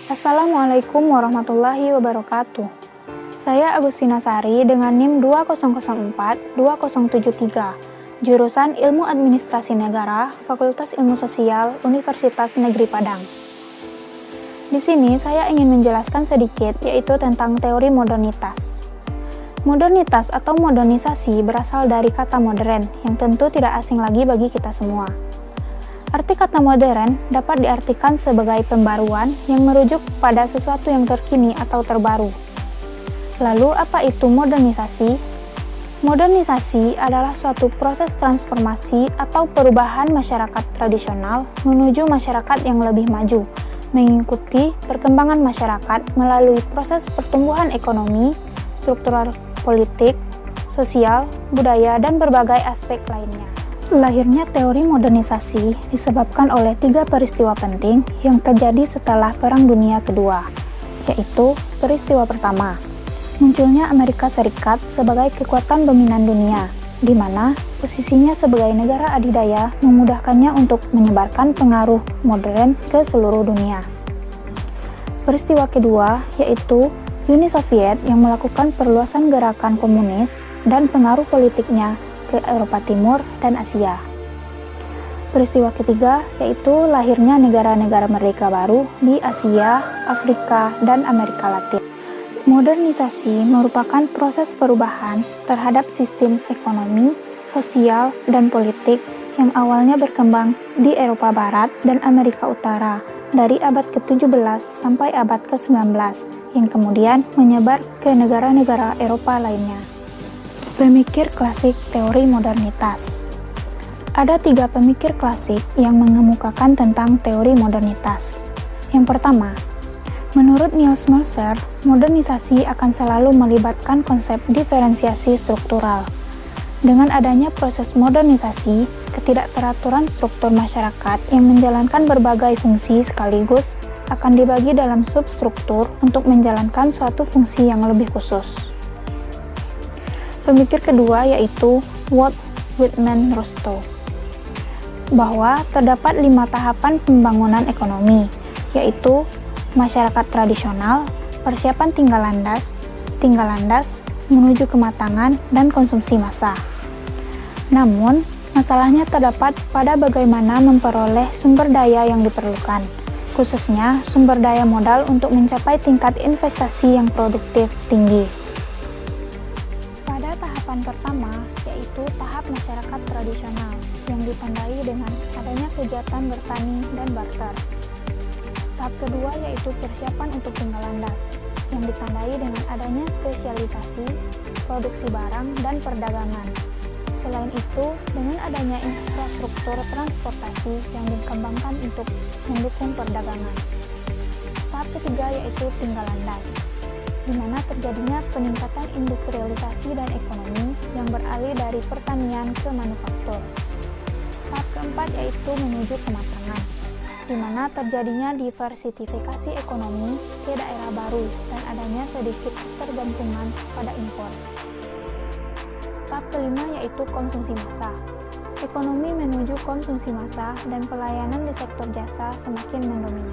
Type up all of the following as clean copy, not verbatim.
Assalamualaikum warahmatullahi wabarakatuh. Saya Agustina Sari dengan NIM 2004-2073, jurusan Ilmu Administrasi Negara, Fakultas Ilmu Sosial, Universitas Negeri Padang. Di sini saya ingin menjelaskan sedikit yaitu tentang teori modernitas. Modernitas atau modernisasi berasal dari kata modern yang tentu tidak asing lagi bagi kita semua. Arti kata modern dapat diartikan sebagai pembaruan yang merujuk pada sesuatu yang terkini atau terbaru. Lalu, apa itu modernisasi? Modernisasi adalah suatu proses transformasi atau perubahan masyarakat tradisional menuju masyarakat yang lebih maju, mengikuti perkembangan masyarakat melalui proses pertumbuhan ekonomi, struktural politik, sosial, budaya, dan berbagai aspek lainnya. Lahirnya teori modernisasi disebabkan oleh 3 peristiwa penting yang terjadi setelah Perang Dunia Kedua, yaitu peristiwa pertama, munculnya Amerika Serikat sebagai kekuatan dominan dunia, di mana posisinya sebagai negara adidaya memudahkannya untuk menyebarkan pengaruh modern ke seluruh dunia. Peristiwa kedua yaitu Uni Soviet yang melakukan perluasan gerakan komunis dan pengaruh politiknya ke Eropa Timur dan Asia. Peristiwa ketiga yaitu lahirnya negara-negara merdeka baru di Asia, Afrika, dan Amerika Latin. Modernisasi merupakan proses perubahan terhadap sistem ekonomi, sosial, dan politik yang awalnya berkembang di Eropa Barat dan Amerika Utara dari abad ke-17 sampai abad ke-19 yang kemudian menyebar ke negara-negara Eropa lainnya. Pemikir klasik teori modernitas. Ada 3 pemikir klasik yang mengemukakan tentang teori modernitas. Yang pertama, menurut Niels Melzer, modernisasi akan selalu melibatkan konsep diferensiasi struktural. Dengan adanya proses modernisasi, ketidakteraturan struktur masyarakat yang menjalankan berbagai fungsi sekaligus akan dibagi dalam substruktur untuk menjalankan suatu fungsi yang lebih khusus. Pemikir kedua yaitu Walt Whitman Rostow, bahwa terdapat 5 tahapan pembangunan ekonomi, yaitu masyarakat tradisional, persiapan tinggal landas, menuju kematangan, dan konsumsi massal. Namun, masalahnya terdapat pada bagaimana memperoleh sumber daya yang diperlukan, khususnya sumber daya modal untuk mencapai tingkat investasi yang produktif tinggi. Pertama, yaitu tahap masyarakat tradisional yang ditandai dengan adanya kegiatan bertani dan barter. Tahap kedua yaitu persiapan untuk tinggal landas yang ditandai dengan adanya spesialisasi, produksi barang, dan perdagangan. Selain itu, dengan adanya infrastruktur transportasi yang dikembangkan untuk mendukung perdagangan. Tahap ketiga yaitu tinggal landas, di mana terjadinya peningkatan industrialisasi dan ekonomi yang beralih dari pertanian ke manufaktur. Tahap keempat yaitu menuju kematangan, di mana terjadinya diversifikasi ekonomi ke daerah baru dan adanya sedikit ketergantungan pada impor. Tahap kelima yaitu konsumsi massal. Ekonomi menuju konsumsi massal dan pelayanan di sektor jasa semakin mendominan.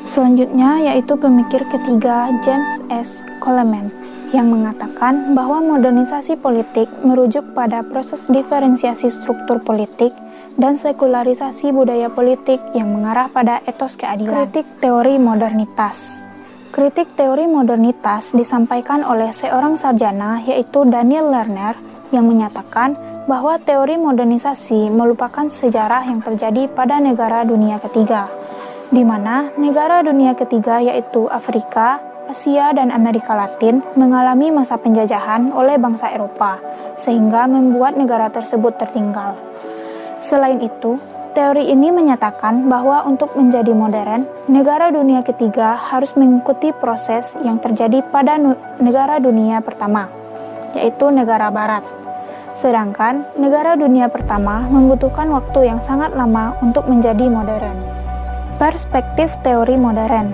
Selanjutnya yaitu pemikir ketiga James S. Coleman yang mengatakan bahwa modernisasi politik merujuk pada proses diferensiasi struktur politik dan sekularisasi budaya politik yang mengarah pada etos keadilan. Kritik teori modernitas. Kritik teori modernitas disampaikan oleh seorang sarjana yaitu Daniel Lerner yang menyatakan bahwa teori modernisasi melupakan sejarah yang terjadi pada negara dunia ketiga, di mana negara dunia ketiga yaitu Afrika, Asia, dan Amerika Latin mengalami masa penjajahan oleh bangsa Eropa, sehingga membuat negara tersebut tertinggal. Selain itu, teori ini menyatakan bahwa untuk menjadi modern, negara dunia ketiga harus mengikuti proses yang terjadi pada negara dunia pertama, yaitu negara barat. Sedangkan negara dunia pertama membutuhkan waktu yang sangat lama untuk menjadi modern. Perspektif teori modern.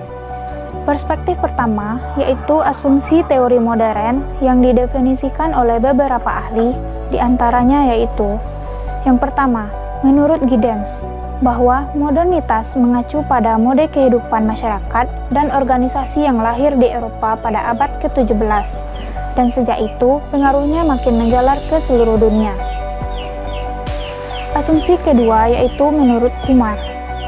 Perspektif pertama yaitu asumsi teori modern yang didefinisikan oleh beberapa ahli, di antaranya yaitu yang pertama, menurut Giddens, bahwa modernitas mengacu pada mode kehidupan masyarakat dan organisasi yang lahir di Eropa pada abad ke-17, dan sejak itu pengaruhnya makin menjalar ke seluruh dunia. Asumsi kedua yaitu menurut Kumar,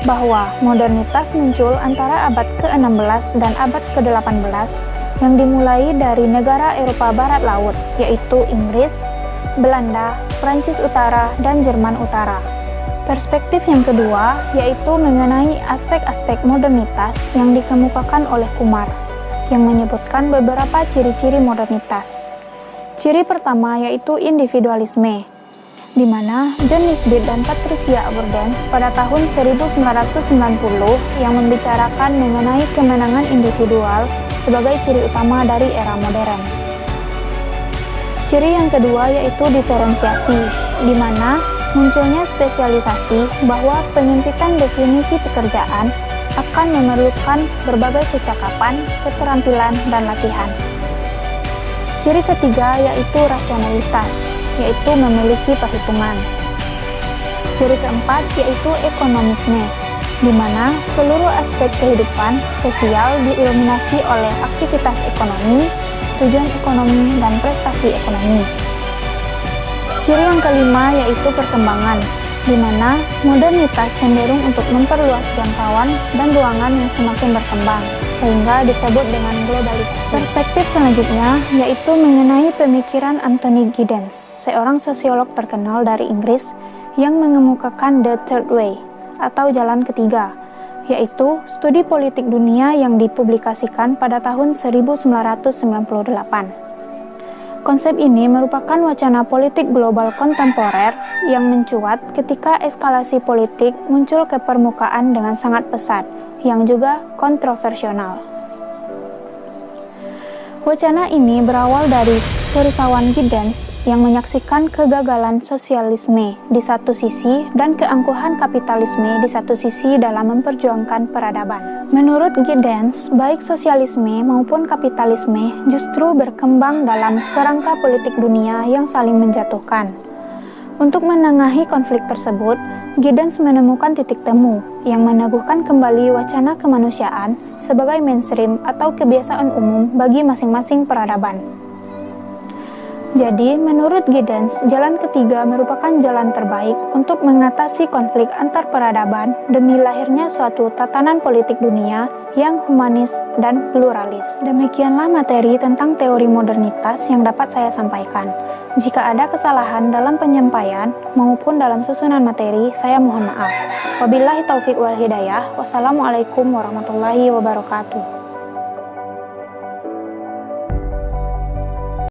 bahwa modernitas muncul antara abad ke-16 dan abad ke-18 yang dimulai dari negara Eropa Barat Laut, yaitu Inggris, Belanda, Prancis Utara, dan Jerman Utara. Perspektif yang kedua yaitu mengenai aspek-aspek modernitas yang dikemukakan oleh Kumar, yang menyebutkan beberapa ciri-ciri modernitas. Ciri pertama yaitu individualisme, di mana John Nisbet dan Patricia Abundance pada tahun 1990 yang membicarakan mengenai kemenangan individual sebagai ciri utama dari era modern. Ciri yang kedua yaitu diferensiasi, di mana munculnya spesialisasi bahwa penyempitan definisi pekerjaan akan memerlukan berbagai kecakapan, keterampilan, dan latihan. Ciri ketiga yaitu rasionalitas, yaitu memiliki perhitungan. Ciri keempat yaitu ekonomisme, di mana seluruh aspek kehidupan sosial diiluminasi oleh aktivitas ekonomi, tujuan ekonomi, dan prestasi ekonomi. Ciri yang kelima yaitu perkembangan, di mana modernitas cenderung untuk memperluas jangkauan dan ruangan yang semakin berkembang, sehingga disebut dengan globalisasi. Perspektif selanjutnya yaitu mengenai pemikiran Anthony Giddens, seorang sosiolog terkenal dari Inggris yang mengemukakan The Third Way, atau jalan ketiga, yaitu studi politik dunia yang dipublikasikan pada tahun 1998. Konsep ini merupakan wacana politik global kontemporer yang mencuat ketika eskalasi politik muncul ke permukaan dengan sangat pesat, yang juga kontroversial. Wacana ini berawal dari kerisauan Giddens yang menyaksikan kegagalan sosialisme di satu sisi dan keangkuhan kapitalisme di satu sisi dalam memperjuangkan peradaban. Menurut Giddens, baik sosialisme maupun kapitalisme justru berkembang dalam kerangka politik dunia yang saling menjatuhkan. Untuk menengahi konflik tersebut, Giddens menemukan titik temu yang meneguhkan kembali wacana kemanusiaan sebagai mainstream atau kebiasaan umum bagi masing-masing peradaban. Jadi, menurut Giddens, jalan ketiga merupakan jalan terbaik untuk mengatasi konflik antar peradaban demi lahirnya suatu tatanan politik dunia yang humanis dan pluralis. Demikianlah materi tentang teori modernitas yang dapat saya sampaikan. Jika ada kesalahan dalam penyampaian maupun dalam susunan materi, saya mohon maaf. Wabillahi taufiq wal hidayah. Wassalamualaikum warahmatullahi wabarakatuh.